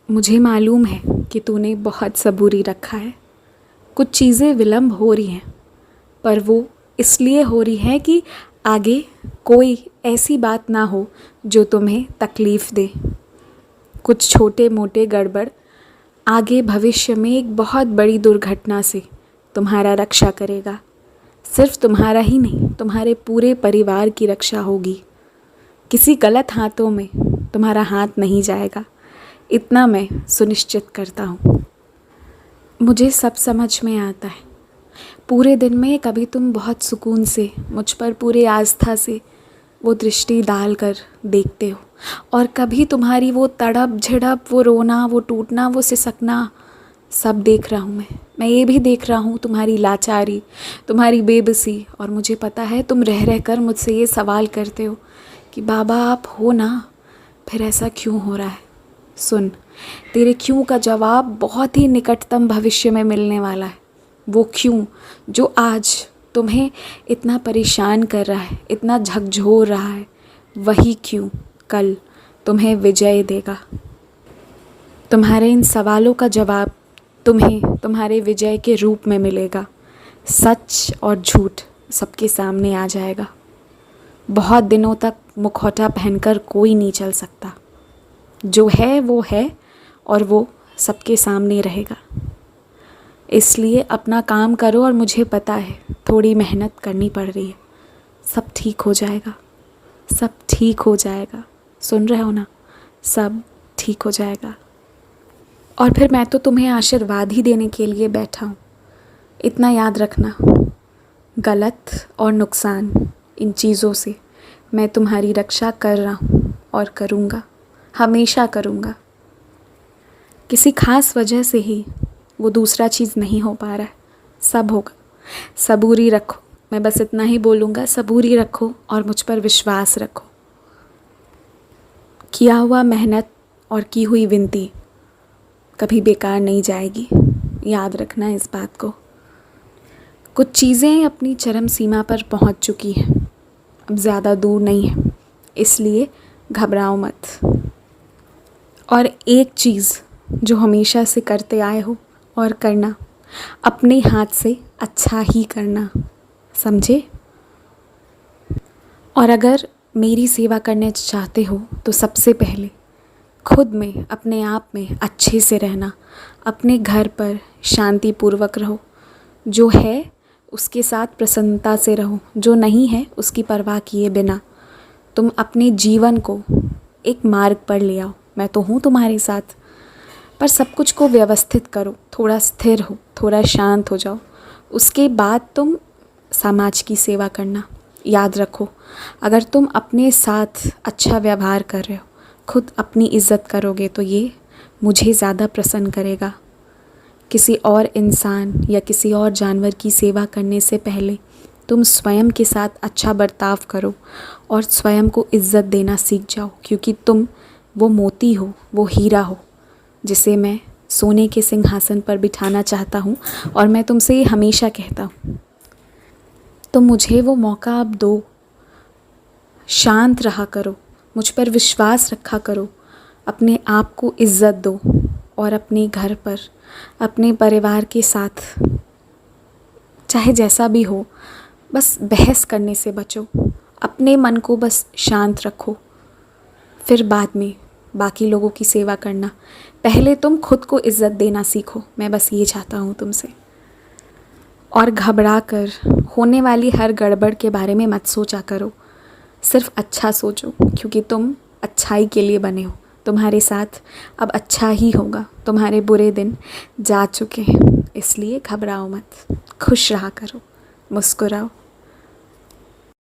मुझे मालूम है कि तूने बहुत सबूरी रखा है। कुछ चीज़ें विलम्ब हो रही हैं, पर वो इसलिए हो रही है कि आगे कोई ऐसी बात ना हो जो तुम्हें तकलीफ़ दे। कुछ छोटे मोटे गड़बड़ आगे भविष्य में एक बहुत बड़ी दुर्घटना से तुम्हारा रक्षा करेगा। सिर्फ तुम्हारा ही नहीं, तुम्हारे पूरे परिवार की रक्षा होगी। किसी गलत हाथों में तुम्हारा हाथ नहीं जाएगा, इतना मैं सुनिश्चित करता हूँ। मुझे सब समझ में आता है। पूरे दिन में कभी तुम बहुत सुकून से मुझ पर पूरी आस्था से वो दृष्टि डाल कर देखते हो, और कभी तुम्हारी वो तड़प झिड़प, वो रोना, वो टूटना, वो सिसकना, सब देख रहा हूँ मैं ये भी देख रहा हूँ तुम्हारी लाचारी, तुम्हारी बेबसी। और मुझे पता है तुम रह रह कर मुझसे ये सवाल करते हो कि बाबा आप हो ना, फिर ऐसा क्यों हो रहा है। सुन, तेरे क्यों का जवाब बहुत ही निकटतम भविष्य में मिलने वाला है। वो क्यों जो आज तुम्हें इतना परेशान कर रहा है, इतना झकझोर रहा है, वही क्यों कल तुम्हें विजय देगा। तुम्हारे इन सवालों का जवाब तुम्हें तुम्हारे विजय के रूप में मिलेगा। सच और झूठ सबके सामने आ जाएगा। बहुत दिनों तक मुखौटा पहनकर कोई नहीं चल सकता। जो है वो है, और वो सबके सामने रहेगा। इसलिए अपना काम करो, और मुझे पता है थोड़ी मेहनत करनी पड़ रही है। सब ठीक हो जाएगा, सब ठीक हो जाएगा। सुन रहे हो ना, सब ठीक हो जाएगा। और फिर मैं तो तुम्हें आशीर्वाद ही देने के लिए बैठा हूँ। इतना याद रखना, गलत और नुकसान इन चीज़ों से मैं तुम्हारी रक्षा कर रहा हूँ और करूँगा, हमेशा करूँगा। किसी ख़ास वजह से ही वो दूसरा चीज़ नहीं हो पा रहा है, सब होगा। सबूरी रखो, मैं बस इतना ही बोलूँगा, सबूरी रखो और मुझ पर विश्वास रखो। किया हुआ मेहनत और की हुई विनती कभी बेकार नहीं जाएगी, याद रखना इस बात को। कुछ चीज़ें अपनी चरम सीमा पर पहुंच चुकी हैं, अब ज़्यादा दूर नहीं है, इसलिए घबराओ मत। और एक चीज़ जो हमेशा से करते आए हो और करना, अपने हाथ से अच्छा ही करना, समझे। और अगर मेरी सेवा करने चाहते हो तो सबसे पहले खुद में, अपने आप में अच्छे से रहना। अपने घर पर शांतिपूर्वक रहो, जो है उसके साथ प्रसन्नता से रहो, जो नहीं है उसकी परवाह किए बिना तुम अपने जीवन को एक मार्ग पर ले आओ। मैं तो हूँ तुम्हारे साथ, पर सब कुछ को व्यवस्थित करो, थोड़ा स्थिर हो, थोड़ा शांत हो जाओ। उसके बाद तुम समाज की सेवा करना। याद रखो, अगर तुम अपने साथ अच्छा व्यवहार कर रहे हो, खुद अपनी इज़्ज़त करोगे, तो ये मुझे ज़्यादा प्रसन्न करेगा। किसी और इंसान या किसी और जानवर की सेवा करने से पहले तुम स्वयं के साथ अच्छा बर्ताव करो और स्वयं को इज़्ज़त देना सीख जाओ, क्योंकि तुम वो मोती हो, वो हीरा हो, जिसे मैं सोने के सिंहासन पर बिठाना चाहता हूँ। और मैं तुमसे ये हमेशा कहता हूँ, तो मुझे वो मौका अब दो। शांत रहा करो, मुझ पर विश्वास रखा करो, अपने आप को इज़्ज़त दो, और अपने घर पर, अपने परिवार के साथ चाहे जैसा भी हो, बस बहस करने से बचो। अपने मन को बस शांत रखो, फिर बाद में बाकी लोगों की सेवा करना। पहले तुम खुद को इज़्ज़त देना सीखो, मैं बस ये चाहता हूँ तुमसे। और घबरा कर होने वाली हर गड़बड़ के बारे में मत सोचा करो, सिर्फ अच्छा सोचो, क्योंकि तुम अच्छाई के लिए बने हो। तुम्हारे साथ अब अच्छा ही होगा। तुम्हारे बुरे दिन जा चुके हैं, इसलिए घबराओ मत, खुश रहा करो, मुस्कुराओ।